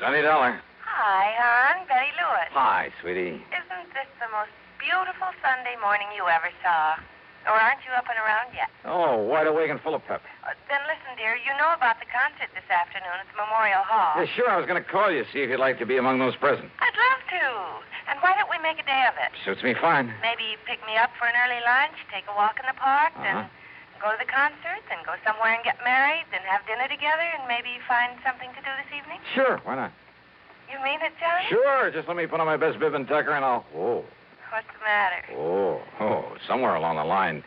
Johnny Dollar. Hi, hon. Betty Lewis. Hi, sweetie. Isn't this the most beautiful Sunday morning you ever saw? Or aren't you up and around yet? Oh, wide awake and full of pep. Then listen, dear. You know about the concert this afternoon at the Memorial Hall. Yeah, sure. I was going to call you, see if you'd like to be among those present. I'd love to. And why don't we make a day of it? Suits me fine. Maybe pick me up for an early lunch, take a walk in the park, then go to the concert, then go somewhere and get married, then have dinner together, and maybe find something to do this evening? Sure, why not? You mean it, Johnny? Sure. Just let me put on my best bib and tucker, and I'll... Oh. What's the matter? Oh, somewhere along the line.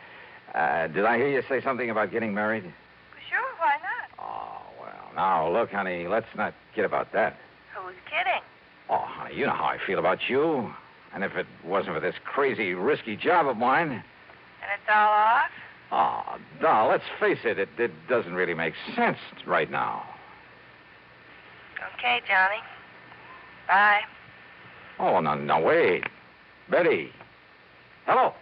Did I hear you say something about getting married? Sure, why not? Oh, well, now, look, honey, let's not kid about that. Who's kidding? Oh, honey, you know how I feel about you. And if it wasn't for this crazy, risky job of mine... And it's all off? Oh, doll, let's face it, it doesn't really make sense right now. Okay, Johnny. Bye. Oh, no, wait. Betty. Hello.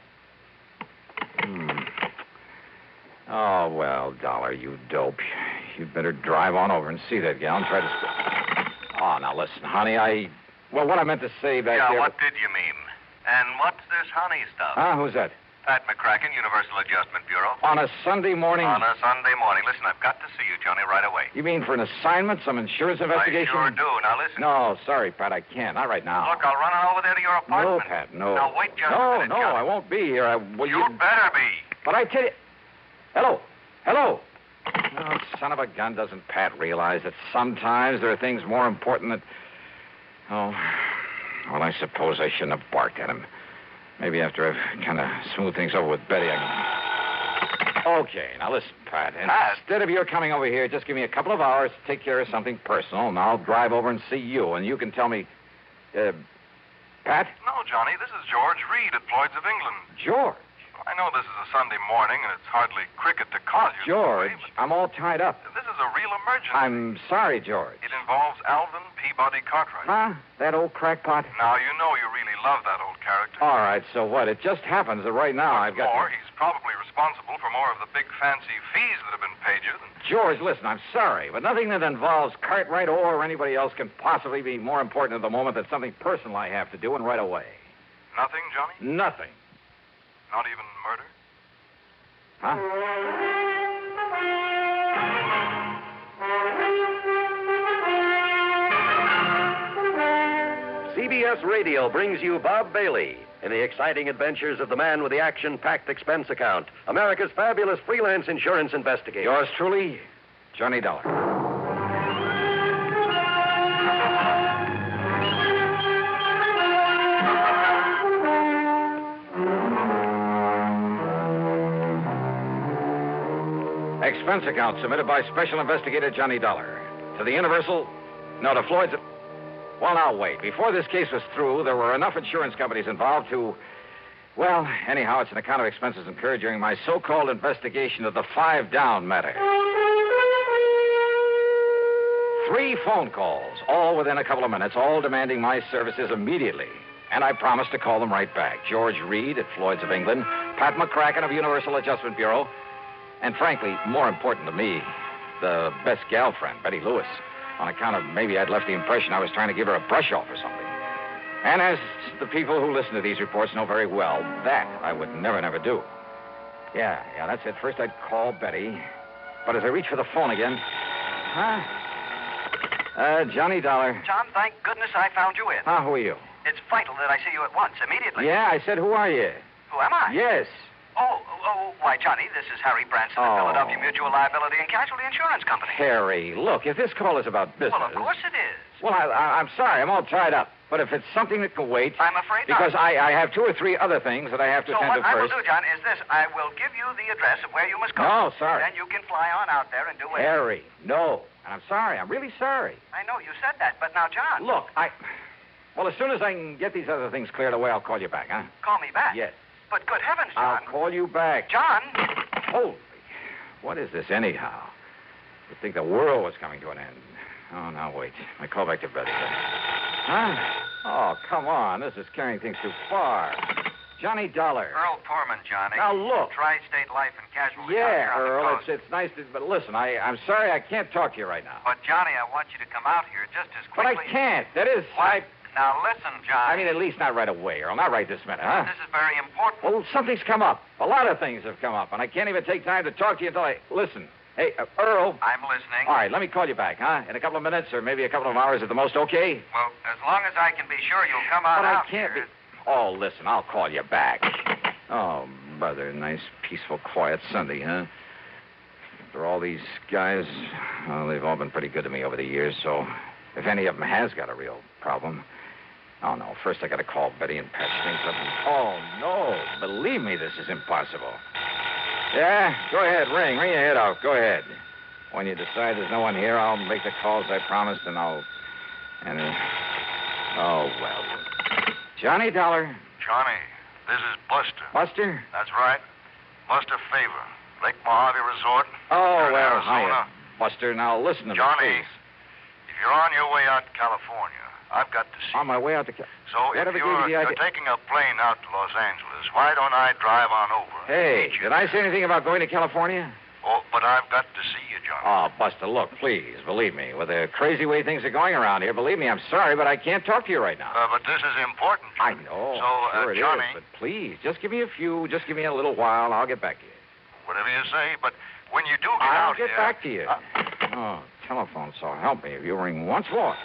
Oh, well, Dollar, you dope. You'd better drive on over and see that gal and try to... Oh, now, listen, honey, Well, what I meant to say back there... Yeah, what did you mean? And what's this honey stuff? Who's that? Pat McCracken, Universal Adjustment Bureau. On a Sunday morning? On a Sunday morning. Listen, I've got to see you, Johnny, right away. You mean for an assignment, some insurance investigation? I sure do. Now, listen. No, sorry, Pat, I can't. Not right now. Look, I'll run on over there to your apartment. No, Pat, no. Now, wait just a minute, No, Johnny. I won't be here. You'd better be. But I tell you... Hello. Oh, son of a gun, doesn't Pat realize that sometimes there are things more important than... Oh, well, I suppose I shouldn't have barked at him. Maybe after I've kind of smoothed things over with Betty, I can... Okay, now listen, Pat. Instead of your coming over here, just give me a couple of hours to take care of something personal, and I'll drive over and see you, and you can tell me... Pat? No, Johnny, this is George Reed at Floyd's of England. George? I know this is a Sunday morning, and it's hardly cricket to call you. George, I'm all tied up. This is a real emergency. I'm sorry, George. It involves Alvin Peabody Cartwright. Huh? That old crackpot? Now, you know you really love that old character. All right, so what? It just happens that right now I've got... He's probably responsible for more of the big fancy fees that have been paid you than... George, listen, I'm sorry, but nothing that involves Cartwright or anybody else can possibly be more important at the moment than something personal I have to do, and right away. Nothing, Johnny? Nothing. Not even murder? Huh? CBS Radio brings you Bob Bailey in the exciting adventures of the man with the action-packed expense account, America's fabulous freelance insurance investigator. Yours truly, Johnny Dollar. Expense account submitted by Special Investigator Johnny Dollar. To the Universal... No, to Floyd's... Well, now, wait. Before this case was through, there were enough insurance companies involved to... Well, anyhow, it's an account of expenses incurred during my so-called investigation of the 5 Down matter. 3 phone calls, all within a couple of minutes, all demanding my services immediately. And I promised to call them right back. George Reed at Floyd's of England, Pat McCracken of Universal Adjustment Bureau, and frankly, more important to me, the best gal friend, Betty Lewis, on account of maybe I'd left the impression I was trying to give her a brush off or something. And as the people who listen to these reports know very well, that I would never do. Yeah, that's it. First I'd call Betty, but as I reach for the phone again... Johnny Dollar. John, thank goodness I found you in. Who are you? It's vital that I see you at once, immediately. Yeah, I said, who are you? Who am I? Yes. Why, Johnny, this is Harry Branson of Philadelphia Mutual Liability and Casualty Insurance Company. Harry, look, if this call is about business... Well, of course it is. Well, I'm sorry, I'm all tied up. But if it's something that can wait... I'm afraid not. Because I have 2 or 3 other things that I have to attend to first. So what I will first. do, John, is this. I will give you the address of where you must go. No, sorry. Then you can fly on out there and do it. Harry, no. And I'm sorry. I'm really sorry. I know you said that, but now, John... Look, Well, as soon as I can get these other things cleared away, I'll call you back, huh? Call me back? Yes. But good heavens, John. I'll call you back. John! Holy... What is this, anyhow? You'd think the world was coming to an end. Oh, now, wait. I call back to Betty. Huh? Oh, come on. This is carrying things too far. Johnny Dollar. Earl Poorman, Johnny. Now, look. Tri-State Life and Casualty. Yeah, out here on the Earl, coast. it's nice to... But listen, I'm sorry I can't talk to you right now. But, Johnny, I want you to come out here just as But quickly... I can't. That is... What? Now, listen, Johnny. I mean, at least not right away, Earl. Not right this minute, huh? This is very important. Well, something's come up. A lot of things have come up, and I can't even take time to talk to you until I... Listen. Hey, Earl. I'm listening. All right, let me call you back, huh? In a couple of minutes or maybe a couple of hours at the most, okay? Well, as long as I can be sure you'll come on But out I can't here. be... Oh, listen, I'll call you back. Oh, brother, nice, peaceful, quiet Sunday, huh? After all these guys, well, they've all been pretty good to me over the years, so if any of them has got a real problem... Oh, no, first I got to call Betty and patch things up. Oh, no, believe me, this is impossible. Yeah, go ahead, ring your head off, go ahead. When you decide there's no one here, I'll make the calls I promised, and oh, well. Johnny Dollar. Johnny, this is Buster. Buster? That's right. Buster Favor. Lake Mojave Resort. Oh, Here in well, Arizona. hiya. Buster, now listen to Johnny, me, please. if you're on your way out to California, I've got to see On my way out to... So Whatever if gave you the you're idea... taking a plane out to Los Angeles, why don't I drive on over? and Hey, meet you did I there? say anything about going to California? Oh, but I've got to see you, Johnny. Oh, Buster, look, please, believe me. With the crazy way things are going around here, believe me, I'm sorry, but I can't talk to you right now. But this is important. I Johnny. know. So, sure it Johnny, is, but please, just give me a little while. I'll get back to you. whatever you say, but when you do get I'll out get here... back to you. Oh, telephone, so help me. If you ring once more.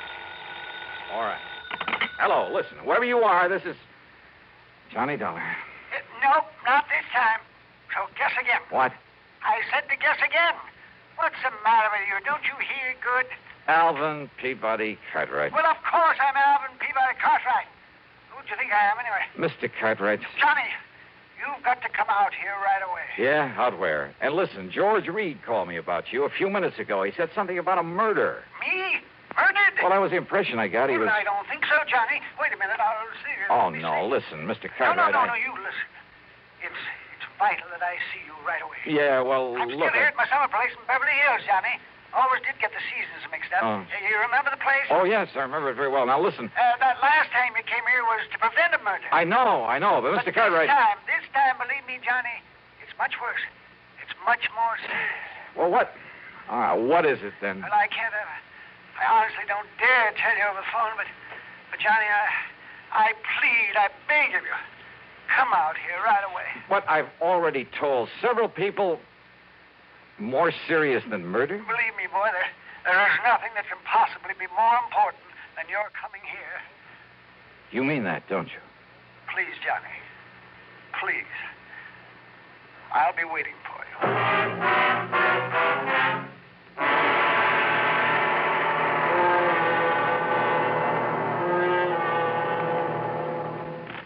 All right. Hello, listen, whoever you are, this is Johnny Dollar. Nope, not this time. So guess again. What? I said to guess again. What's the matter with you? Don't you hear good? Alvin Peabody Cartwright. Well, of course I'm Alvin Peabody Cartwright. Who do you think I am, anyway? Mr. Cartwright. Johnny, you've got to come out here right away. Yeah, out where? And listen, George Reed called me about you a few minutes ago. He said something about a murder. Me? Murdered? Well, that was the impression I got. He Well, was... I don't think so, Johnny. Wait a minute, I'll see. Oh, Let me no, see. listen, Mr. No, Cartwright. no, you listen. It's vital that I see you right away. Yeah, well, I'm look... still here at my summer place in Beverly Hills, Johnny. Always did get the seasons mixed up. Oh. You remember the place? Oh, yes, I remember it very well. Now, listen. That last time you came here was to prevent a murder. I know, but Mr. Cartwright... This time, believe me, Johnny, it's much worse. It's much more serious. Well, what? What is it, then? Well, I can't... I honestly don't dare tell you over the phone, but Johnny, I plead, I beg of you, come out here right away. What I've already told several people more serious than murder? Believe me, boy, there is nothing that can possibly be more important than your coming here. You mean that, don't you? Please, Johnny. Please. I'll be waiting for you.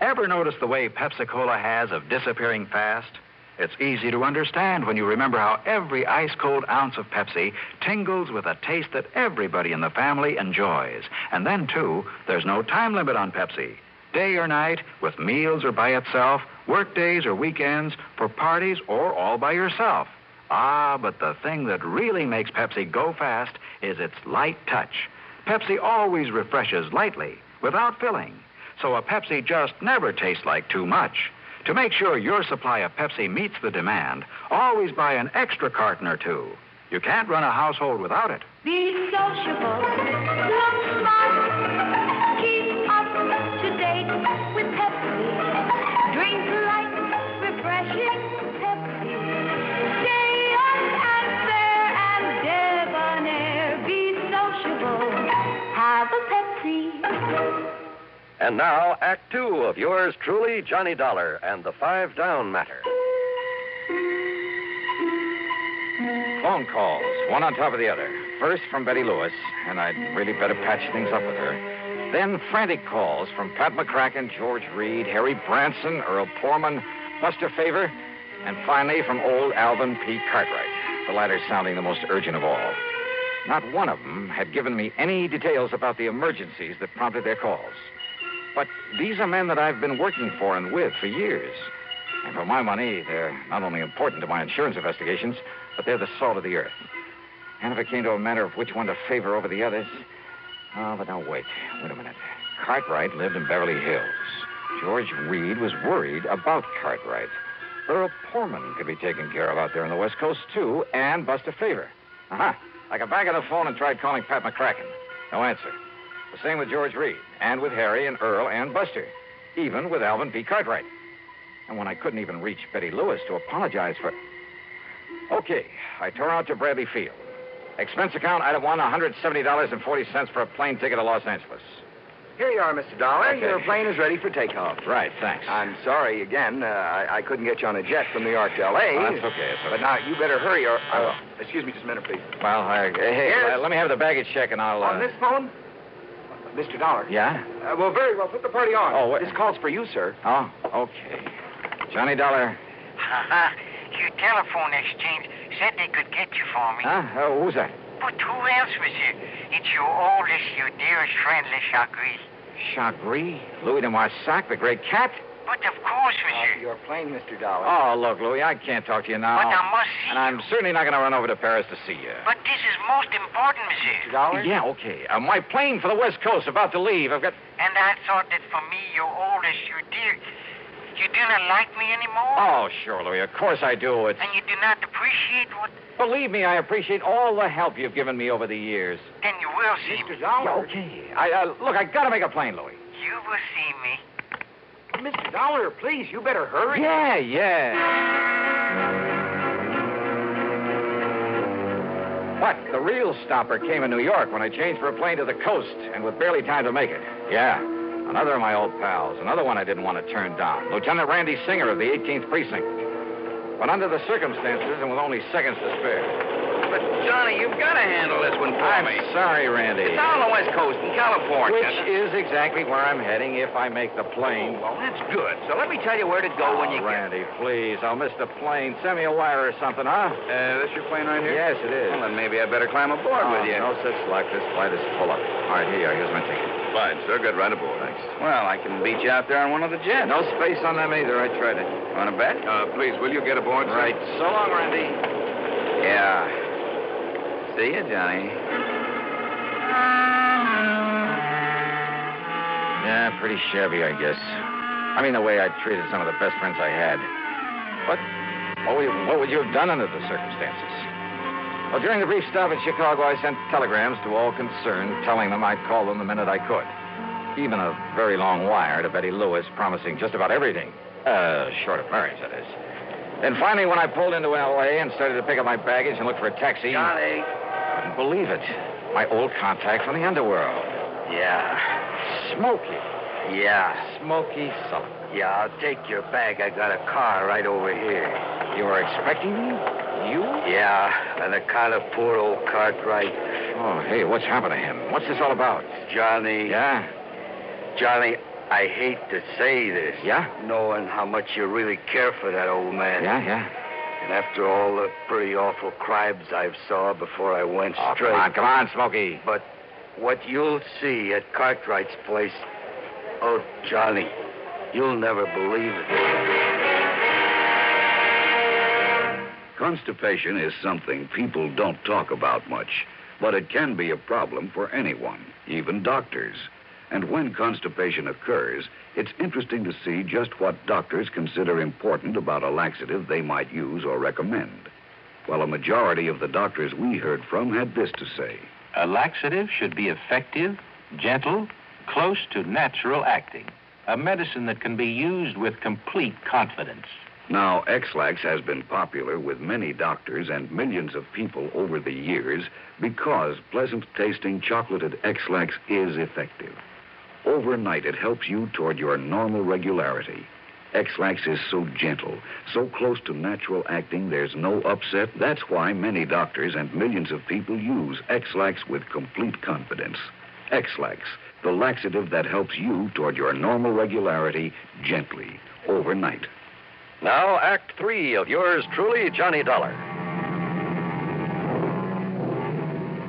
Ever notice the way Pepsi-Cola has of disappearing fast? It's easy to understand when you remember how every ice-cold ounce of Pepsi tingles with a taste that everybody in the family enjoys. And then, too, there's no time limit on Pepsi. Day or night, with meals or by itself, work days or weekends, for parties or all by yourself. But the thing that really makes Pepsi go fast is its light touch. Pepsi always refreshes lightly, without filling. So a Pepsi just never tastes like too much. To make sure your supply of Pepsi meets the demand, always buy an extra carton or two. You can't run a household without it. Be sociable, look smart, keep up to date with Pepsi. Drink light, refreshing Pepsi. Stay young and fair and debonair. Be sociable, have a Pepsi. And now, Act Two of yours truly, Johnny Dollar, and the 5 Down Matter. Phone calls, one on top of the other. First from Betty Lewis, and I'd really better patch things up with her. Then frantic calls from Pat McCracken, George Reed, Harry Branson, Earl Poorman, Buster Favor, and finally from old Alvin P. Cartwright, the latter sounding the most urgent of all. Not one of them had given me any details about the emergencies that prompted their calls. But these are men that I've been working for and with for years. And for my money, they're not only important to my insurance investigations, but they're the salt of the earth. And if it came to a matter of which one to favor over the others... Oh, but now wait a minute. Cartwright lived in Beverly Hills. George Reed was worried about Cartwright. Earl Portman could be taken care of out there on the West Coast, too, and Buster Favor. Uh-huh. I got back on the phone and tried calling Pat McCracken. No answer. The same with George Reed, and with Harry and Earl and Buster, even with Alvin P. Cartwright. And when I couldn't even reach Betty Lewis to apologize for... Okay, I tore out to Bradley Field. Expense account, item 1, $170.40 for a plane ticket to Los Angeles. Here you are, Mr. Dollar. Okay. Your plane is ready for takeoff. Right, thanks. I'm sorry again. I couldn't get you on a jet from New York to L.A. Oh, that's okay, it's okay. But now, you better hurry or... I will. Excuse me just a minute, please. Well, hey, Yes? let me have the baggage check and I'll... On this phone? Mr. Dollar. Yeah? Well, very well. Put the party on. Oh, what? This call's for you, sir. Oh, okay. Johnny Dollar. Your telephone exchange said they could get you for me. Huh? Who's that? But who else, monsieur? It's your oldest, your dearest friend, Le Chagris. Chagris? Louis de Marsac, the great cat? But of course, monsieur. Your plane, Mr. Dollar. Oh, look, Louis, I can't talk to you now. But I must see And I'm you. certainly not going to run over to Paris to see you. But this is most important, monsieur. Mr. Dollar? Yeah, okay. My plane for the West Coast about to leave. I've got... And I thought that for me, your oldest, your dear... You do not like me anymore? Oh, sure, Louis. Of course I do. It's... And you do not appreciate what... Believe me, I appreciate all the help you've given me over the years. Then you will see me. Mr. Dollar. Yeah, okay. Look, I got to make a plane, Louis. You will see me. Mr. Dollar, please, you better hurry. Yeah. What? The real stopper came in New York when I changed for a plane to the coast and with barely time to make it. Yeah. Another of my old pals. Another one I didn't want to turn down. Lieutenant Randy Singer of the 18th Precinct. But under the circumstances and with only seconds to spare. But, Johnny, you've got to handle this one for I'm me. sorry, Randy. It's down on the West Coast in California. Which is exactly where I'm heading if I make the plane. Well, that's good. So let me tell you where to go when you get... Randy, please. I'll miss the plane. Send me a wire or something, huh? This your plane right here? Yes, it is. Well, then maybe I better climb aboard with you. No such luck. This flight is full up. All right, here you are. Here's my ticket. Fine, sir. Get right aboard. Thanks. Well, I can beat you out there on one of the jets. No space on them either. I tried it. Want to bet? Please, will you get aboard, sir? Right. So long, Randy. Yeah. See you, Johnny. Yeah, pretty shabby, I guess. I mean, the way I treated some of the best friends I had. But what would you have done under the circumstances? Well, during the brief stop in Chicago, I sent telegrams to all concerned, telling them I'd call them the minute I could. Even a very long wire to Betty Lewis, promising just about everything. Short of marriage, that is. Then finally, when I pulled into L.A. and started to pick up my baggage and look for a taxi... Johnny. Couldn't believe it. My old contact from the underworld. Yeah. Smokey. Yeah. Smokey Sullivan. Yeah, I'll take your bag. I got a car right over here. You were expecting me? You? Yeah, and the kind of poor old Cartwright. Oh, hey, what's happened to him? What's this all about? Johnny. Yeah? Johnny, I hate to say this. Yeah? Knowing how much you really care for that old man. Yeah? And after all the pretty awful crimes I've saw before I went Oh, straight. come on, Smokey. But what you'll see at Cartwright's place, oh, Johnny, you'll never believe it. Constipation is something people don't talk about much, but it can be a problem for anyone, even doctors. And when constipation occurs, it's interesting to see just what doctors consider important about a laxative they might use or recommend. Well, a majority of the doctors we heard from had this to say. A laxative should be effective, gentle, close to natural acting. A medicine that can be used with complete confidence. Now, X-Lax has been popular with many doctors and millions of people over the years because pleasant-tasting chocolated X-Lax is effective. Overnight, it helps you toward your normal regularity. X-Lax is so gentle, so close to natural acting, there's no upset. That's why many doctors and millions of people use X-Lax with complete confidence. X-Lax, the laxative that helps you toward your normal regularity gently, overnight. Now, Act 3 of yours truly, Johnny Dollar.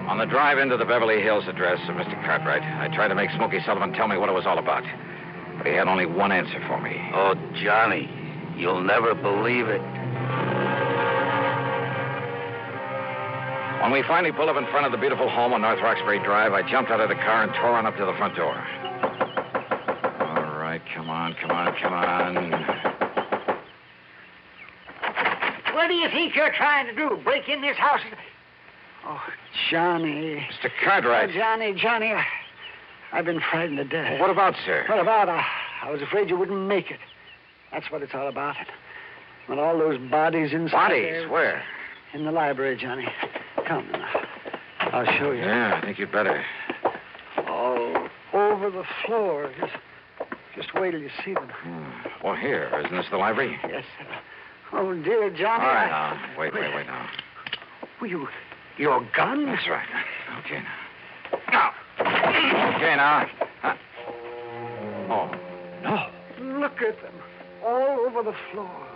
On the drive into the Beverly Hills address of Mr. Cartwright, I tried to make Smokey Sullivan tell me what it was all about. But he had only one answer for me. Oh, Johnny, you'll never believe it. When we finally pulled up in front of the beautiful home on North Roxbury Drive, I jumped out of the car and tore on up to the front door. All right, Come on, come on, come on. What do you think you're trying to do? Break in this house? Oh, Johnny. Mr. Cartwright. Oh, Johnny, I've been frightened to death. What about, sir? What about? I was afraid you wouldn't make it. That's what it's all about. Well, all those bodies inside Bodies? there. Where? In the library, Johnny. Come now. I'll show you. Yeah, I think you'd better. All over the floor. Just wait till you see them. Well, here. Isn't this the library? Yes. Oh, dear Johnny. All right, now. Wait now. Well, your gun? That's right. Okay, now. Okay, now. Huh? Oh, no. Look at them. All over the floor.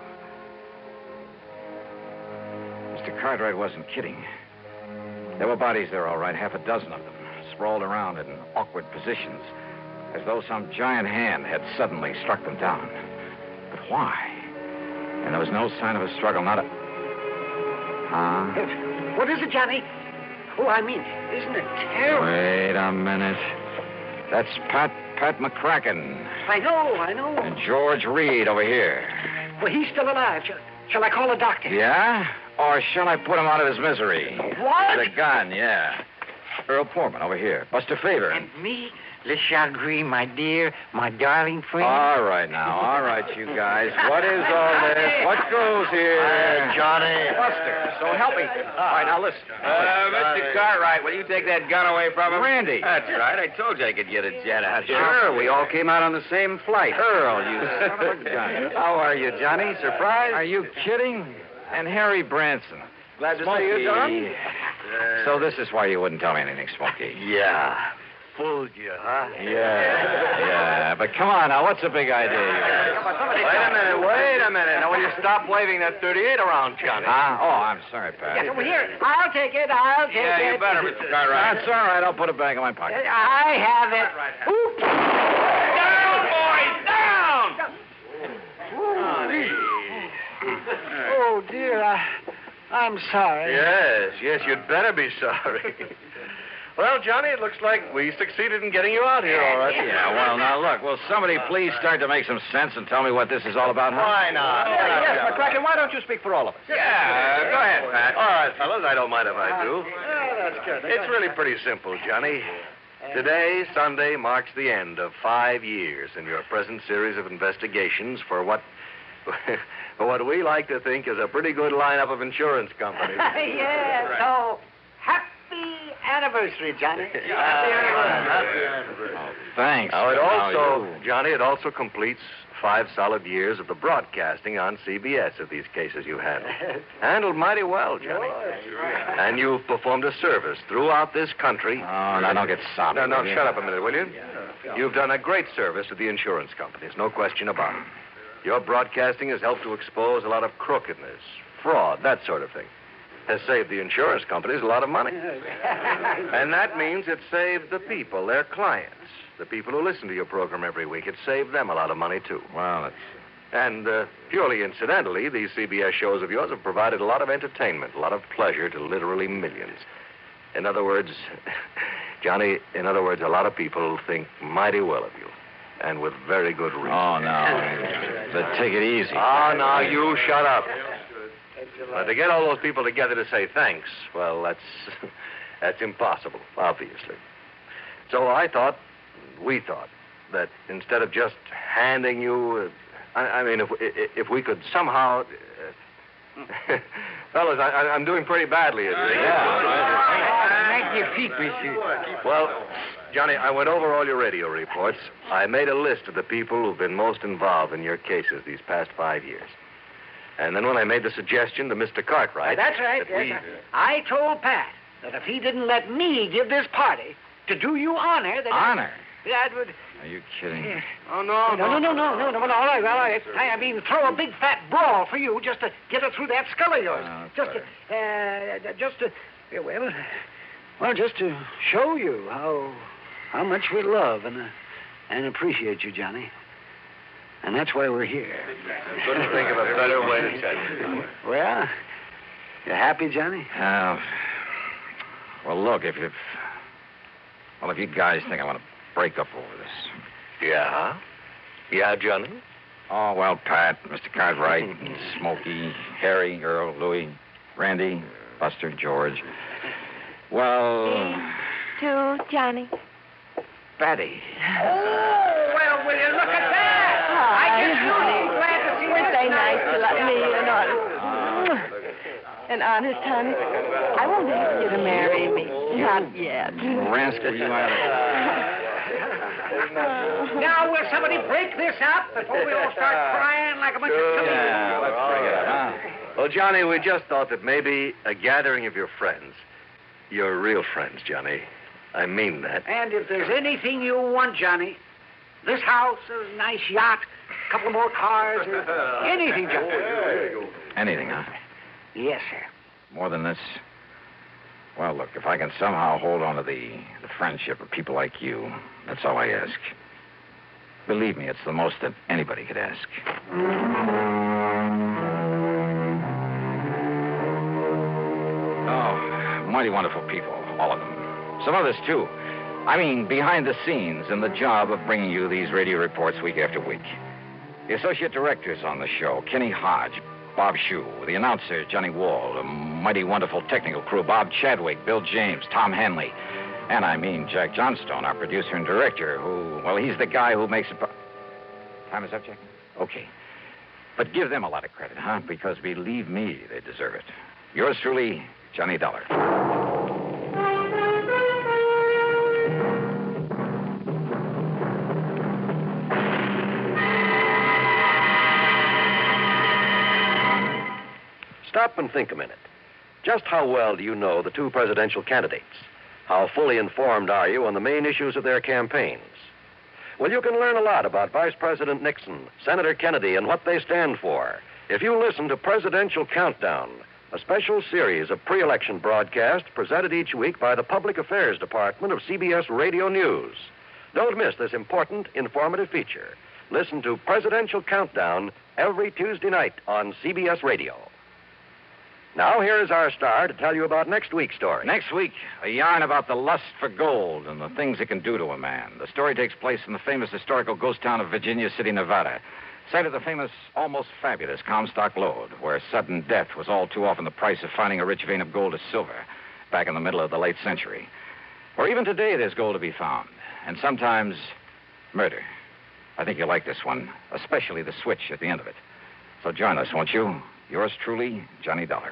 Mr. Cartwright wasn't kidding. There were bodies there, all right, half a dozen of them, sprawled around in awkward positions, as though some giant hand had suddenly struck them down. But why? And there was no sign of a struggle, not a... Huh? What is it, Johnny? Oh, I mean, isn't it terrible? Wait a minute. That's Pat McCracken. I know. And George Reed over here. Well, he's still alive. Shall I call a doctor? Yeah? Or shall I put him out of his misery? What? The gun, yeah. Earl Poorman over here. Buster Favor. And me, Le Chagrin, my dear, my darling friend. All right, you guys. What is all this? What goes here? Johnny. Buster, so help me. All right, now listen. Mr. Cartwright, will you take that gun away from him? Randy. That's right. I told you I could get a jet out here. Sure, we all came out on the same flight. Earl, you son of a gun. How are you, Johnny? Surprised? Are you kidding? And Harry Branson. Glad to see you, Don. So this is why you wouldn't tell me anything, Smokey. Yeah. Fooled you, huh? Yeah. But come on now, what's the big idea? Wait a minute. Now, will you stop waving that 38 around, Johnny? Huh? Oh, I'm sorry, Pat. Yes, well, here. I'll take it. Yeah, you better, Mr. Cartwright. That's all right. I'll put it back in my pocket. I have it. Oops. Down, boys, down! Oh, dear. I'm sorry. Yes, you'd better be sorry. Well, Johnny, it looks like we succeeded in getting you out here, all right. Yeah, well, now, look, will somebody please start to make some sense and tell me what this is all about, huh? Why not? Yes, McCracken, why don't you speak for all of us? Yeah, go ahead, Pat. All right, fellas, I don't mind if I do. That's good. It's really pretty simple, Johnny. Today, Sunday, marks the end of 5 years in your present series of investigations for what we like to think is a pretty good lineup of insurance companies. Yes, so happy anniversary, Johnny. Thanks. Now, Now, Johnny, it also completes 5 solid years of the broadcasting on CBS of these cases you handled. Handled mighty well, Johnny. And you've performed a service throughout this country. Oh, now don't get soppy. No, shut up a minute, will you? You've done a great service to the insurance companies, no question about it. Your broadcasting has helped to expose a lot of crookedness, fraud, that sort of thing. Has saved the insurance companies a lot of money. And that means it saved the people, their clients, the people who listen to your program every week. It saved them a lot of money, too. Well, And purely incidentally, these CBS shows of yours have provided a lot of entertainment, a lot of pleasure to literally millions. In other words, Johnny, a lot of people think mighty well of you. And with very good reason. Oh, no. But take it easy. Oh, now you shut up. Now, to get all those people together to say thanks, well, that's impossible, obviously. So we thought, that instead of just handing you, if we could somehow, fellas, I'm doing pretty badly. Make your feet, monsieur. Well, Johnny, I went over all your radio reports. I made a list of the people who've been most involved in your cases these past 5 years. And then when I made the suggestion to Mr. Cartwright... That's right. I told Pat that if he didn't let me give this party to do you honor... Honor? That would... Are you kidding? Yeah. Oh, no. All right. I mean, throw a big fat brawl for you just to get her through that skull of yours. Just to show you how much we love and appreciate you, Johnny. And that's why we're here. I couldn't think of a better way to tell you. Well, you happy, Johnny? Well, look, if you guys think I want to break up over this. Yeah? Yeah, Johnny? Oh, well, Pat, Mr. Cartwright, Smokey, Harry, Earl, Louie, Randy, Buster, George. Well... To Johnny. Betty. Oh, well, will you look at that? I guess you'll be glad to see Weren't this they nice to let me in on... Uh, An honest, honey. I won't ask you to marry me. Not yet. Rascal, you out of Now, will somebody break this up before we all start crying like a bunch of puppies? Yeah, let's bring it up, huh? Well, Johnny, we just thought that maybe a gathering of your friends, your real friends, Johnny, I mean that. And if there's anything you want, Johnny, this house, a nice yacht, a couple more cars, or anything, Johnny. Anything, huh? Yes, sir. More than this? Well, look, if I can somehow hold on to the friendship of people like you, that's all I ask. Believe me, it's the most that anybody could ask. Oh, mighty wonderful people, all of them. Some others, too. I mean, behind the scenes in the job of bringing you these radio reports week after week. The associate directors on the show, Kenny Hodge, Bob Shue, the announcer, Johnny Wall, a mighty wonderful technical crew, Bob Chadwick, Bill James, Tom Hanley, and I mean Jack Johnstone, our producer and director, who, well, he's the guy who makes it... Time is up, Jack? Okay. But give them a lot of credit, huh? Because believe me, they deserve it. Yours truly, Johnny Dollar. Stop and think a minute. Just how well do you know the two presidential candidates? How fully informed are you on the main issues of their campaigns? Well, you can learn a lot about Vice President Nixon, Senator Kennedy, and what they stand for if you listen to Presidential Countdown, a special series of pre-election broadcasts presented each week by the Public Affairs Department of CBS Radio News. Don't miss this important, informative feature. Listen to Presidential Countdown every Tuesday night on CBS Radio. Now, here is our star to tell you about next week's story. Next week, a yarn about the lust for gold and the things it can do to a man. The story takes place in the famous historical ghost town of Virginia City, Nevada, site of the famous, almost fabulous Comstock Lode, where sudden death was all too often the price of finding a rich vein of gold or silver back in the middle of the late century. Or even today, there's gold to be found, and sometimes murder. I think you'll like this one, especially the switch at the end of it. So join us, won't you? Yours truly, Johnny Dollar.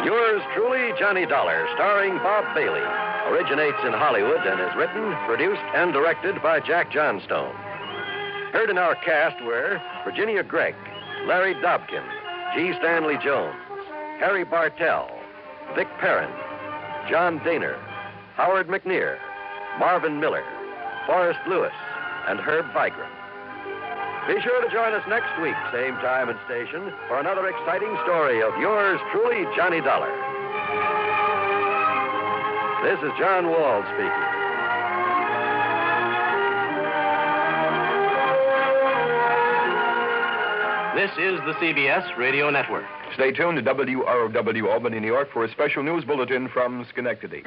Yours truly, Johnny Dollar, starring Bob Bailey, originates in Hollywood and is written, produced, and directed by Jack Johnstone. Heard in our cast were Virginia Gregg, Larry Dobkin, G. Stanley Jones, Harry Bartell, Vic Perrin, John Daner, Howard McNear, Marvin Miller, Forrest Lewis, and Herb Vigran. Be sure to join us next week, same time and station, for another exciting story of yours truly, Johnny Dollar. This is John Wall speaking. This is the CBS Radio Network. Stay tuned to WROW Albany, New York for a special news bulletin from Schenectady.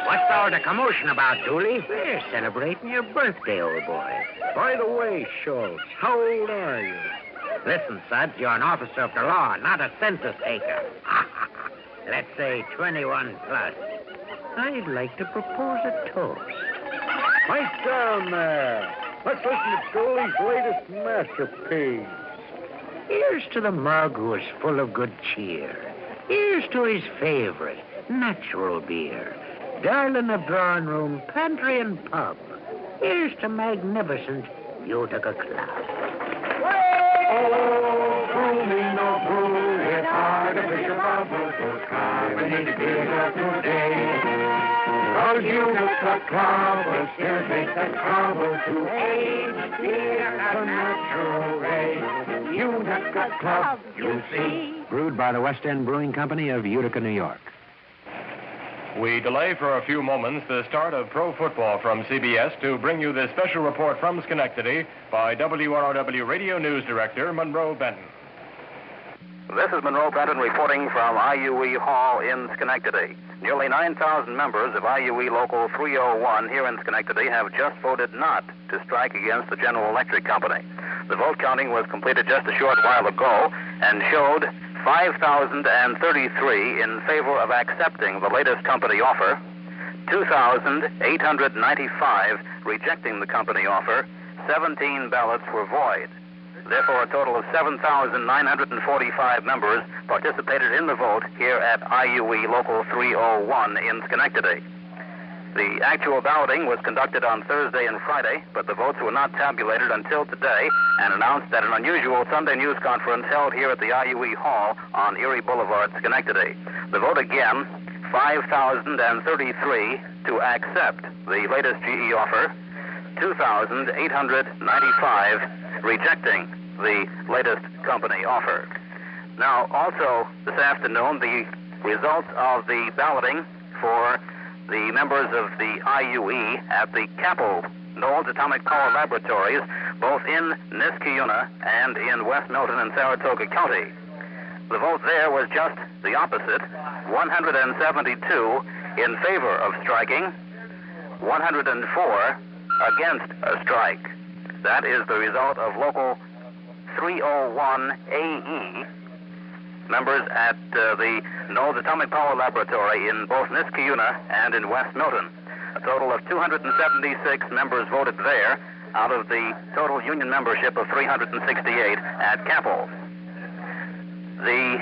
What's all the commotion about, Dooley? We're celebrating your birthday, old boy. By the way, Schultz, how old are you? Listen, Suds, you're an officer of the law, not a census taker. Let's say 21 plus. I'd like to propose a toast. Pipe down there. Let's listen to Dooley's latest masterpiece. Here's to the mug who is full of good cheer. Here's to his favorite, natural beer. Darling of drawing room, pantry, and pub. Here's to magnificent Utica Club. Oh, brew me no brew, it's artificial bubbles, those carbonated beers of today. Cause Utica Club will still make the trouble to age beer the natural way. Utica Club, you see. Brewed by the West End Brewing Company of Utica, New York. We delay for a few moments the start of pro football from CBS to bring you this special report from Schenectady by WROW Radio News Director Monroe Benton. This is Monroe Benton reporting from IUE Hall in Schenectady. Nearly 9,000 members of IUE Local 301 here in Schenectady have just voted not to strike against the General Electric Company. The vote counting was completed just a short while ago and showed 5,033 in favor of accepting the latest company offer, 2,895 rejecting the company offer, 17 ballots were void. Therefore, a total of 7,945 members participated in the vote here at IUE Local 301 in Schenectady. The actual balloting was conducted on Thursday and Friday, but the votes were not tabulated until today and announced at an unusual Sunday news conference held here at the IUE Hall on Erie Boulevard, Schenectady. The vote again, 5,033 to accept the latest GE offer, 2,895 rejecting the latest company offer. Now, also this afternoon, the results of the balloting for the members of the IUE at the Capel Knowles Atomic Power Laboratories, both in Niskayuna and in West Milton and Saratoga County. The vote there was just the opposite, 172 in favor of striking, 104 against a strike. That is the result of Local 301 AE, members at the Knowles Atomic Power Laboratory in both Niskayuna and in West Milton. A total of 276 members voted there out of the total union membership of 368 at Capel. The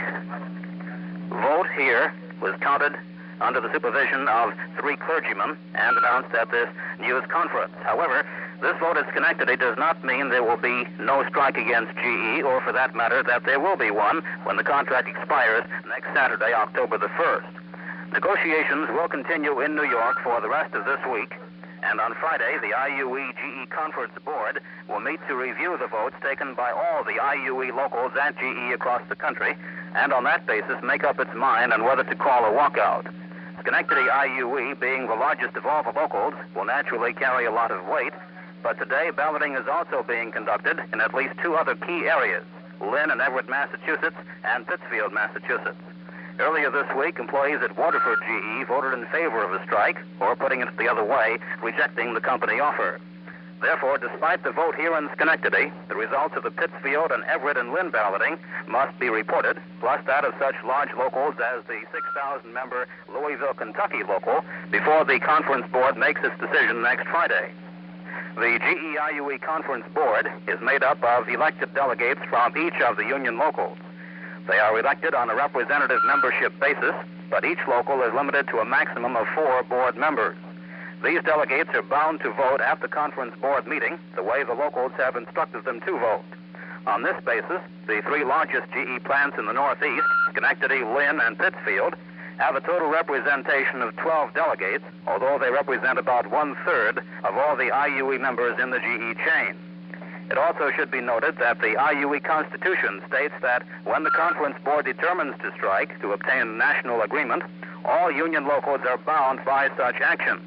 vote here was counted under the supervision of 3 clergymen and announced at this news conference. However, this vote at Schenectady does not mean there will be no strike against GE, or for that matter, that there will be one when the contract expires next Saturday, October the 1st. Negotiations will continue in New York for the rest of this week, and on Friday, the IUE GE Conference Board will meet to review the votes taken by all the IUE locals at GE across the country, and on that basis make up its mind on whether to call a walkout. Schenectady IUE, being the largest of all the locals, will naturally carry a lot of weight, but today balloting is also being conducted in at least 2 other key areas, Lynn and Everett, Massachusetts, and Pittsfield, Massachusetts. Earlier this week, employees at Waterford GE voted in favor of a strike, or putting it the other way, rejecting the company offer. Therefore, despite the vote here in Schenectady, the results of the Pittsfield and Everett and Lynn balloting must be reported, plus that of such large locals as the 6,000-member Louisville, Kentucky local, before the conference board makes its decision next Friday. The GE IUE Conference Board is made up of elected delegates from each of the union locals. They are elected on a representative membership basis, but each local is limited to a maximum of 4 board members. These delegates are bound to vote at the conference board meeting the way the locals have instructed them to vote. On this basis, the 3 largest GE plants in the Northeast, Schenectady, Lynn, and Pittsfield, have a total representation of 12 delegates, although they represent about 1/3 of all the IUE members in the GE chain. It also should be noted that the IUE Constitution states that when the conference board determines to strike to obtain national agreement, all union locals are bound by such action.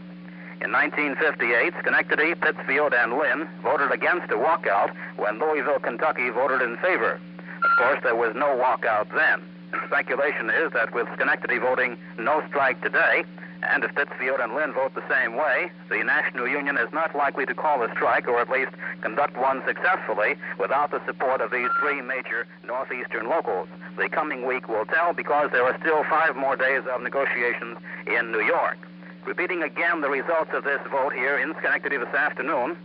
In 1958, Schenectady, Pittsfield, and Lynn voted against a walkout when Louisville, Kentucky voted in favor. Of course, there was no walkout then. Speculation is that with Schenectady voting no strike today, and if Pittsfield and Lynn vote the same way, the National Union is not likely to call a strike, or at least conduct one successfully, without the support of these 3 major northeastern locals. The coming week will tell, because there are still 5 more days of negotiations in New York. Repeating again the results of this vote here in Schenectady this afternoon,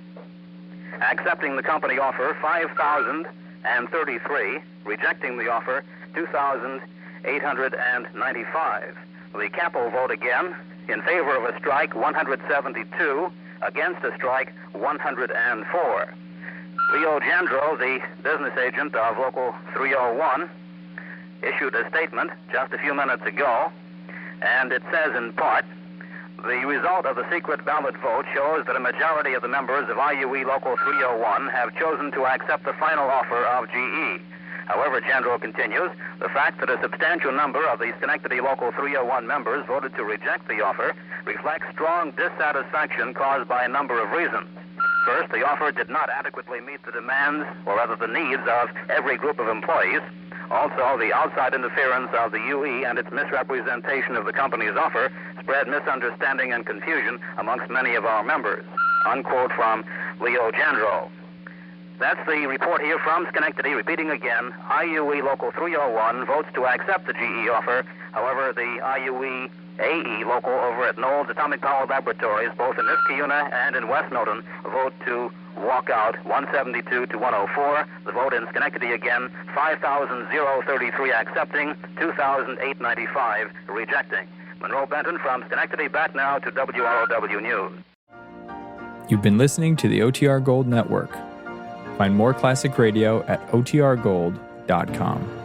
accepting the company offer, 5,033, rejecting the offer, 2,895. The Capel vote again, in favor of a strike, 172, against a strike, 104. Leo Gendro, the business agent of Local 301, issued a statement just a few minutes ago, and it says in part, the result of the secret ballot vote shows that a majority of the members of IUE Local 301 have chosen to accept the final offer of GE. However, Jandro continues, the fact that a substantial number of the Schenectady Local 301 members voted to reject the offer reflects strong dissatisfaction caused by a number of reasons. First, the offer did not adequately meet the demands, or rather the needs, of every group of employees. Also, the outside interference of the UE and its misrepresentation of the company's offer spread misunderstanding and confusion amongst many of our members. Unquote from Leo Jandro. That's the report here from Schenectady. Repeating again, IUE Local 301 votes to accept the GE offer. However, the IUE AE local over at Knowles Atomic Power Laboratories, both in Niskayuna and in West Newton, vote to walk out 172 to 104. The vote in Schenectady again, 5,033 accepting, 2,895 rejecting. Monroe Benton from Schenectady, back now to WROW News. You've been listening to the OTR Gold Network. Find more classic radio at otrgold.com.